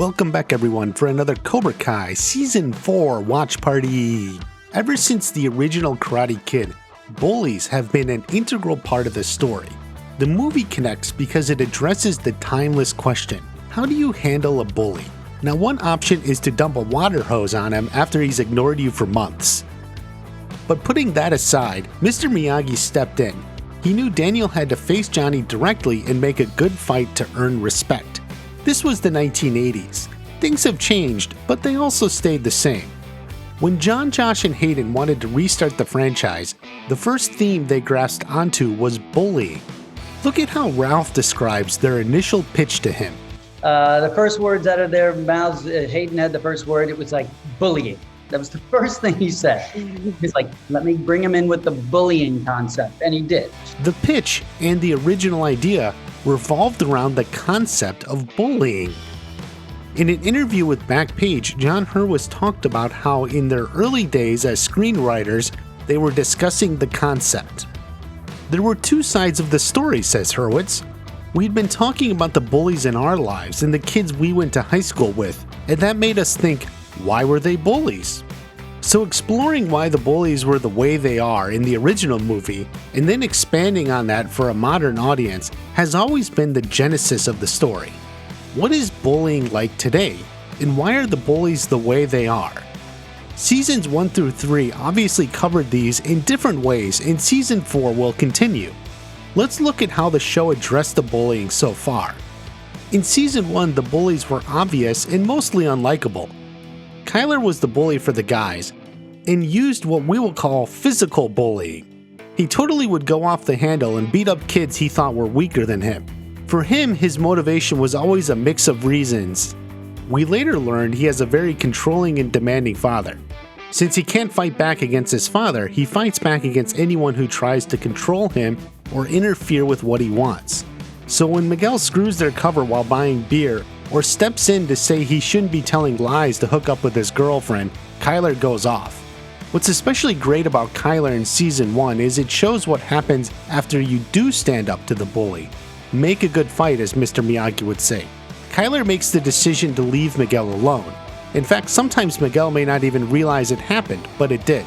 Welcome back everyone for another Cobra Kai Season 4 watch party. Ever since the original Karate Kid, bullies have been an integral part of the story. The movie connects because it addresses the timeless question, how do you handle a bully? Now one option is to dump a water hose on him after he's ignored you for months. But putting that aside, Mr. Miyagi stepped in. He knew Daniel had to face Johnny directly and make a good fight to earn respect. This was the 1980s. Things have changed, but they also stayed the same. When John, Josh, and Hayden wanted to restart the franchise, the first theme they grasped onto was bullying. Look at how Ralph describes their initial pitch to him. The first words out of their mouths, Hayden had the first word, it was like bullying. That was the first thing he said. He's like, let me bring him in with the bullying concept, and he did. The pitch and the original idea revolved around the concept of bullying. In an interview with Backpage, John Hurwitz talked about how in their early days as screenwriters, they were discussing the concept. There were two sides of the story, says Hurwitz. We'd been talking about the bullies in our lives and the kids we went to high school with, and that made us think, why were they bullies? So exploring why the bullies were the way they are in the original movie, and then expanding on that for a modern audience, has always been the genesis of the story. What is bullying like today, and why are the bullies the way they are? Seasons 1 through 3 obviously covered these in different ways, and Season 4 will continue. Let's look at how the show addressed the bullying so far. In Season 1, the bullies were obvious and mostly unlikable. Kyler was the bully for the guys, and used what we will call physical bullying. He totally would go off the handle and beat up kids he thought were weaker than him. For him, his motivation was always a mix of reasons. We later learned he has a very controlling and demanding father. Since he can't fight back against his father, he fights back against anyone who tries to control him or interfere with what he wants. So when Miguel screws their cover while buying beer, or steps in to say he shouldn't be telling lies to hook up with his girlfriend, Kyler goes off. What's especially great about Kyler in Season 1 is it shows what happens after you do stand up to the bully. Make a good fight, as Mr. Miyagi would say. Kyler makes the decision to leave Miguel alone. In fact, sometimes Miguel may not even realize it happened, but it did.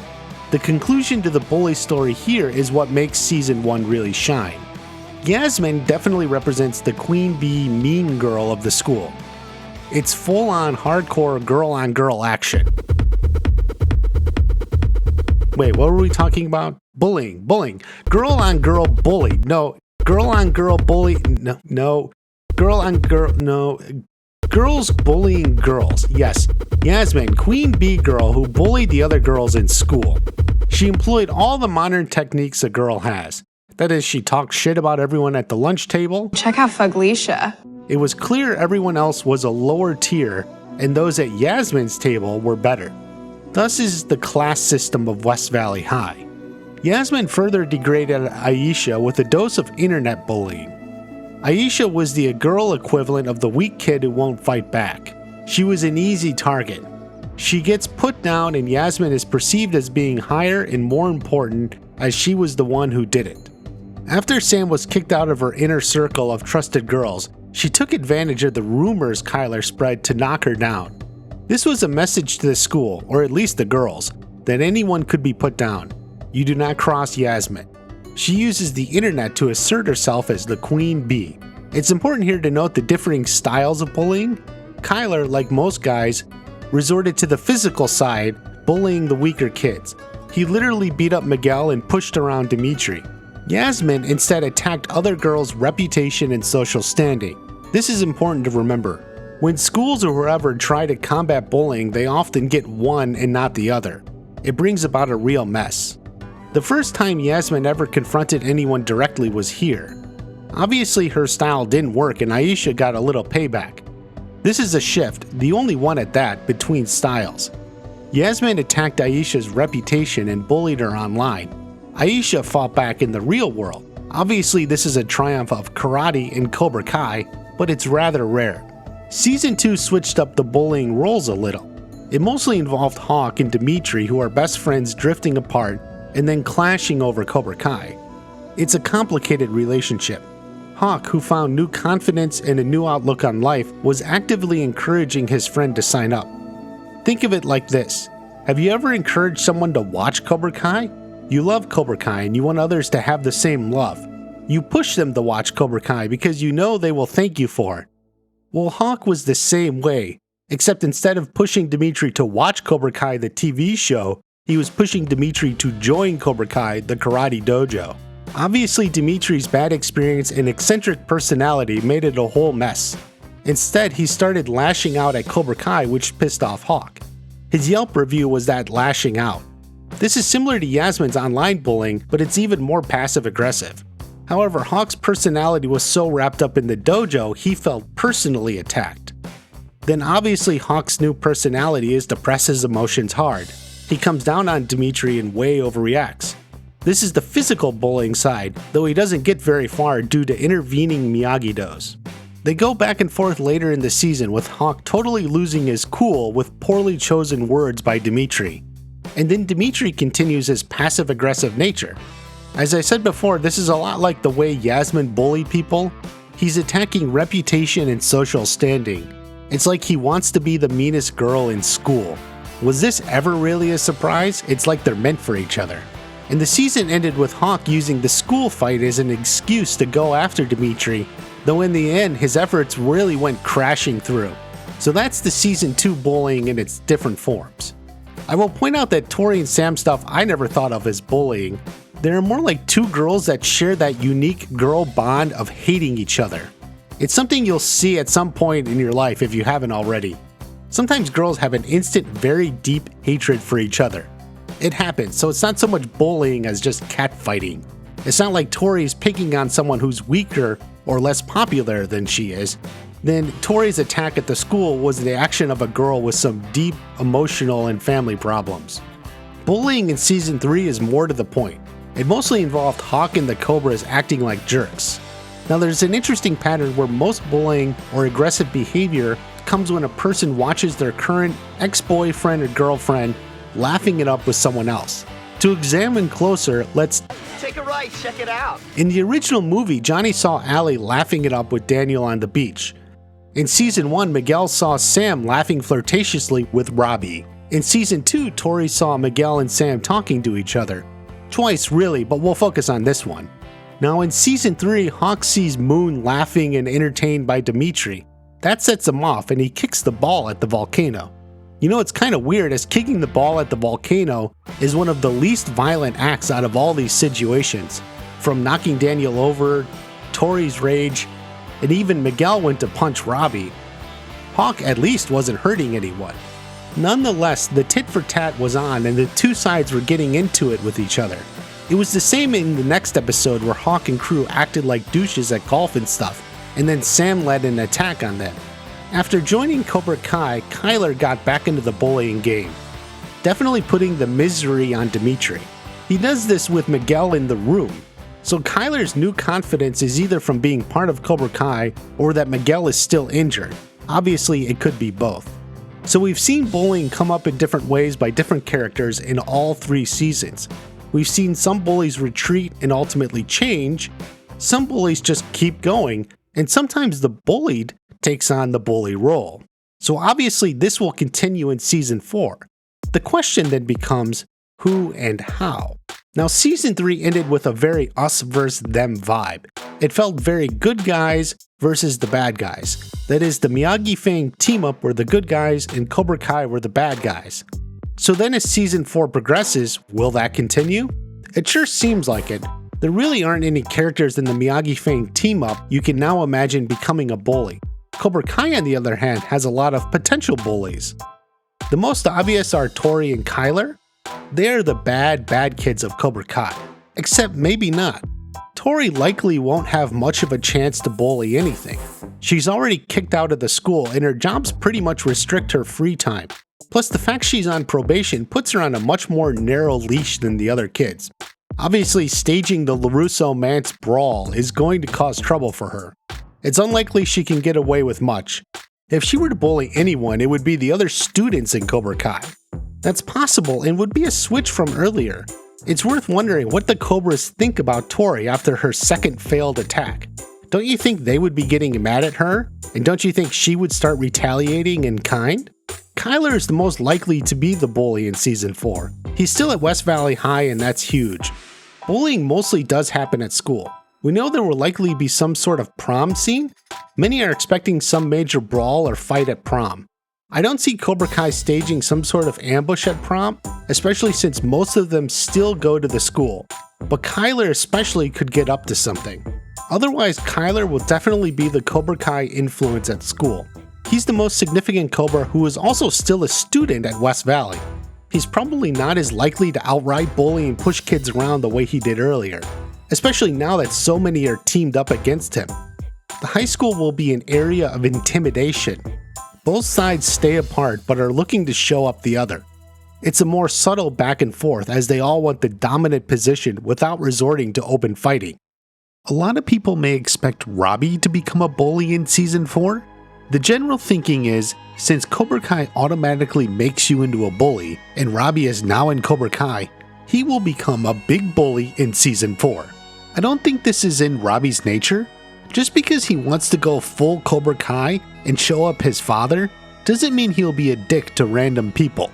The conclusion to the bully story here is what makes Season 1 really shine. Yasmin definitely represents the queen bee mean girl of the school. It's full-on hardcore girl-on-girl action. Wait, what were we talking about? Bullying. Girl-on-girl bully. No. Girl-on-girl bully. No. Girl-on-girl. No. Girls bullying girls. Yes. Yasmin, queen bee girl who bullied the other girls in school. She employed all the modern techniques a girl has. That is, she talked shit about everyone at the lunch table. Check out Fuglicia. It was clear everyone else was a lower tier, and those at Yasmin's table were better. Thus is the class system of West Valley High. Yasmin further degraded Aisha with a dose of internet bullying. Aisha was the girl equivalent of the weak kid who won't fight back. She was an easy target. She gets put down, and Yasmin is perceived as being higher and more important as she was the one who did it. After Sam was kicked out of her inner circle of trusted girls, she took advantage of the rumors Kyler spread to knock her down. This was a message to the school, or at least the girls, that anyone could be put down. You do not cross Yasmin. She uses the internet to assert herself as the queen bee. It's important here to note the differing styles of bullying. Kyler, like most guys, resorted to the physical side, bullying the weaker kids. He literally beat up Miguel and pushed around Dimitri. Yasmin instead attacked other girls' reputation and social standing. This is important to remember. When schools or wherever try to combat bullying, they often get one and not the other. It brings about a real mess. The first time Yasmin ever confronted anyone directly was here. Obviously her style didn't work and Aisha got a little payback. This is a shift, the only one at that, between styles. Yasmin attacked Aisha's reputation and bullied her online. Aisha fought back in the real world. Obviously this is a triumph of karate and Cobra Kai, but it's rather rare. Season 2 switched up the bullying roles a little. It mostly involved Hawk and Dimitri, who are best friends, drifting apart and then clashing over Cobra Kai. It's a complicated relationship. Hawk, who found new confidence and a new outlook on life, was actively encouraging his friend to sign up. Think of it like this. Have you ever encouraged someone to watch Cobra Kai? You love Cobra Kai and you want others to have the same love. You push them to watch Cobra Kai because you know they will thank you for it. Well, Hawk was the same way, except instead of pushing Dimitri to watch Cobra Kai the TV show, he was pushing Dimitri to join Cobra Kai the karate dojo. Obviously, Dimitri's bad experience and eccentric personality made it a whole mess. Instead, he started lashing out at Cobra Kai, which pissed off Hawk. His Yelp review was that lashing out. This is similar to Yasmin's online bullying, but it's even more passive-aggressive. However, Hawk's personality was so wrapped up in the dojo, he felt personally attacked. Then obviously Hawk's new personality is to press his emotions hard. He comes down on Dimitri and way overreacts. This is the physical bullying side, though he doesn't get very far due to intervening Miyagi-Dos. They go back and forth later in the season, with Hawk totally losing his cool with poorly chosen words by Dimitri. And then Dimitri continues his passive-aggressive nature. As I said before, this is a lot like the way Yasmin bullied people. He's attacking reputation and social standing. It's like he wants to be the meanest girl in school. Was this ever really a surprise? It's like they're meant for each other. And the season ended with Hawk using the school fight as an excuse to go after Dimitri, though in the end his efforts really went crashing through. So that's the season 2 bullying in its different forms. I will point out that Tory and Sam stuff I never thought of as bullying. They're more like two girls that share that unique girl bond of hating each other. It's something you'll see at some point in your life if you haven't already. Sometimes girls have an instant, very deep hatred for each other. It happens, so it's not so much bullying as just catfighting. It's not like Tory's picking on someone who's weaker or less popular than she is. Then Tory's attack at the school was the action of a girl with some deep emotional and family problems. Bullying in season 3 is more to the point. It mostly involved Hawk and the Cobras acting like jerks. Now there's an interesting pattern where most bullying or aggressive behavior comes when a person watches their current ex-boyfriend or girlfriend laughing it up with someone else. To examine closer, let's take a ride, check it out. In the original movie, Johnny saw Allie laughing it up with Daniel on the beach. In season 1, Miguel saw Sam laughing flirtatiously with Robby. In season 2, Tory saw Miguel and Sam talking to each other. Twice really, but we'll focus on this one. Now in season 3, Hawk sees Moon laughing and entertained by Dimitri. That sets him off and he kicks the ball at the volcano. You know, it's kind of weird as kicking the ball at the volcano is one of the least violent acts out of all these situations. From knocking Daniel over, Tory's rage, and even Miguel went to punch Robby. Hawk at least wasn't hurting anyone. Nonetheless, the tit for tat was on and the two sides were getting into it with each other. It was the same in the next episode where Hawk and crew acted like douches at golf and stuff, and then Sam led an attack on them. After joining Cobra Kai, Kyler got back into the bullying game, definitely putting the misery on Dimitri. He does this with Miguel in the room, so Kyler's new confidence is either from being part of Cobra Kai or that Miguel is still injured. Obviously, it could be both. So we've seen bullying come up in different ways by different characters in all 3 seasons. We've seen some bullies retreat and ultimately change, some bullies just keep going, and sometimes the bullied takes on the bully role. So obviously this will continue in season 4. The question then becomes, who and how? Now season 3 ended with a very us versus them vibe. It felt very good guys versus the bad guys. That is, the Miyagi Fang team up were the good guys and Cobra Kai were the bad guys. So then as season 4 progresses, will that continue? It sure seems like it. There really aren't any characters in the Miyagi Fang team up you can now imagine becoming a bully. Cobra Kai on the other hand has a lot of potential bullies. The most obvious are Tory and Kyler. They are the bad kids of Cobra Kai. Except maybe not. Tory likely won't have much of a chance to bully anything. She's already kicked out of the school and her jobs pretty much restrict her free time. Plus the fact she's on probation puts her on a much more narrow leash than the other kids. Obviously staging the LaRusso Mance brawl is going to cause trouble for her. It's unlikely she can get away with much. If she were to bully anyone, it would be the other students in Cobra Kai. That's possible and would be a switch from earlier. It's worth wondering what the Cobras think about Tory after her second failed attack. Don't you think they would be getting mad at her? And don't you think she would start retaliating in kind? Kyler is the most likely to be the bully in Season 4. He's still at West Valley High, and that's huge. Bullying mostly does happen at school. We know there will likely be some sort of prom scene. Many are expecting some major brawl or fight at prom. I don't see Cobra Kai staging some sort of ambush at prom, especially since most of them still go to the school. But Kyler especially could get up to something. Otherwise, Kyler will definitely be the Cobra Kai influence at school. He's the most significant Cobra who is also still a student at West Valley. He's probably not as likely to outright bully and push kids around the way he did earlier, especially now that so many are teamed up against him. The high school will be an area of intimidation. Both sides stay apart but are looking to show up the other. It's a more subtle back and forth as they all want the dominant position without resorting to open fighting. A lot of people may expect Robby to become a bully in Season 4. The general thinking is, since Cobra Kai automatically makes you into a bully, and Robby is now in Cobra Kai, he will become a big bully in Season 4. I don't think this is in Robby's nature. Just because he wants to go full Cobra Kai and show up his father, doesn't mean he'll be a dick to random people.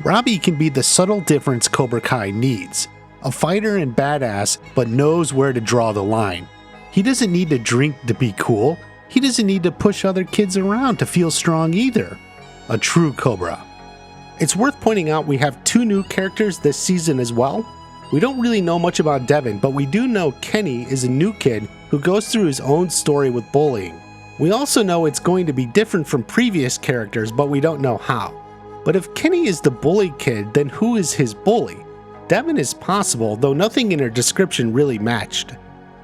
Robby can be the subtle difference Cobra Kai needs. A fighter and badass, but knows where to draw the line. He doesn't need to drink to be cool. He doesn't need to push other kids around to feel strong either. A true Cobra. It's worth pointing out we have 2 new characters this season as well. We don't really know much about Devin, but we do know Kenny is a new kid who goes through his own story with bullying. We also know it's going to be different from previous characters, but we don't know how. But if Kenny is the bully kid, then who is his bully? Devin is possible, though nothing in her description really matched.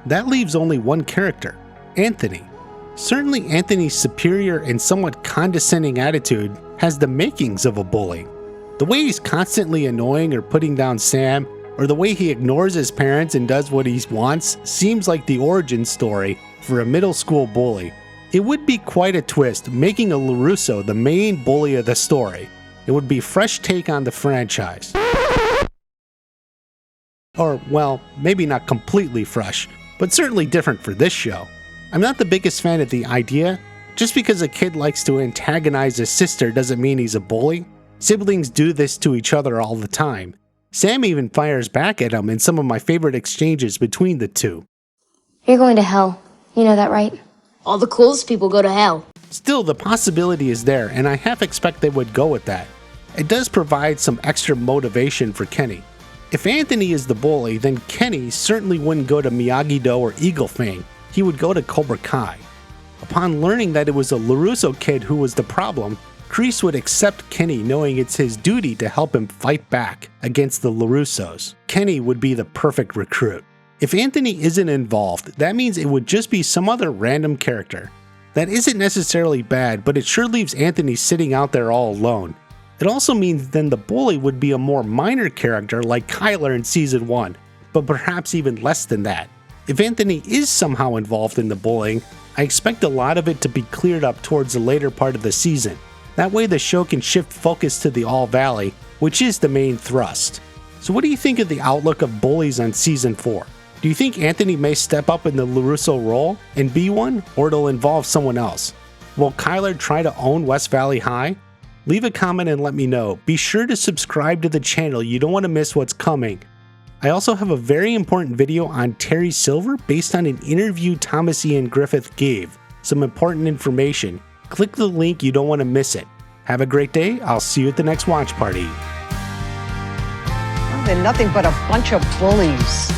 That leaves only one character, Anthony. Certainly Anthony's superior and somewhat condescending attitude has the makings of a bully. The way he's constantly annoying or putting down Sam, or the way he ignores his parents and does what he wants, seems like the origin story for a middle school bully. It would be quite a twist, making a LaRusso the main bully of the story. It would be a fresh take on the franchise. Or, well, maybe not completely fresh, but certainly different for this show. I'm not the biggest fan of the idea. Just because a kid likes to antagonize his sister doesn't mean he's a bully. Siblings do this to each other all the time. Sam even fires back at him in some of my favorite exchanges between the two. You're going to hell. You know that, right? All the coolest people go to hell. Still, the possibility is there, and I half expect they would go with that. It does provide some extra motivation for Kenny. If Anthony is the bully, then Kenny certainly wouldn't go to Miyagi-Do or Eagle Fang. He would go to Cobra Kai. Upon learning that it was a LaRusso kid who was the problem, Kreese would accept Kenny knowing it's his duty to help him fight back against the LaRussos. Kenny would be the perfect recruit. If Anthony isn't involved, that means it would just be some other random character. That isn't necessarily bad, but it sure leaves Anthony sitting out there all alone. It also means then the bully would be a more minor character like Kyler in Season 1, but perhaps even less than that. If Anthony is somehow involved in the bullying, I expect a lot of it to be cleared up towards the later part of the season. That way the show can shift focus to the All Valley, which is the main thrust. So what do you think of the outlook of bullies on Season 4? Do you think Anthony may step up in the LaRusso role and be one, or it'll involve someone else? Will Kyler try to own West Valley High? Leave a comment and let me know. Be sure to subscribe to the channel, you don't want to miss what's coming. I also have a very important video on Terry Silver based on an interview Thomas Ian Griffith gave. Some important information. Click the link, you don't want to miss it. Have a great day, I'll see you at the next watch party. They're nothing but a bunch of bullies.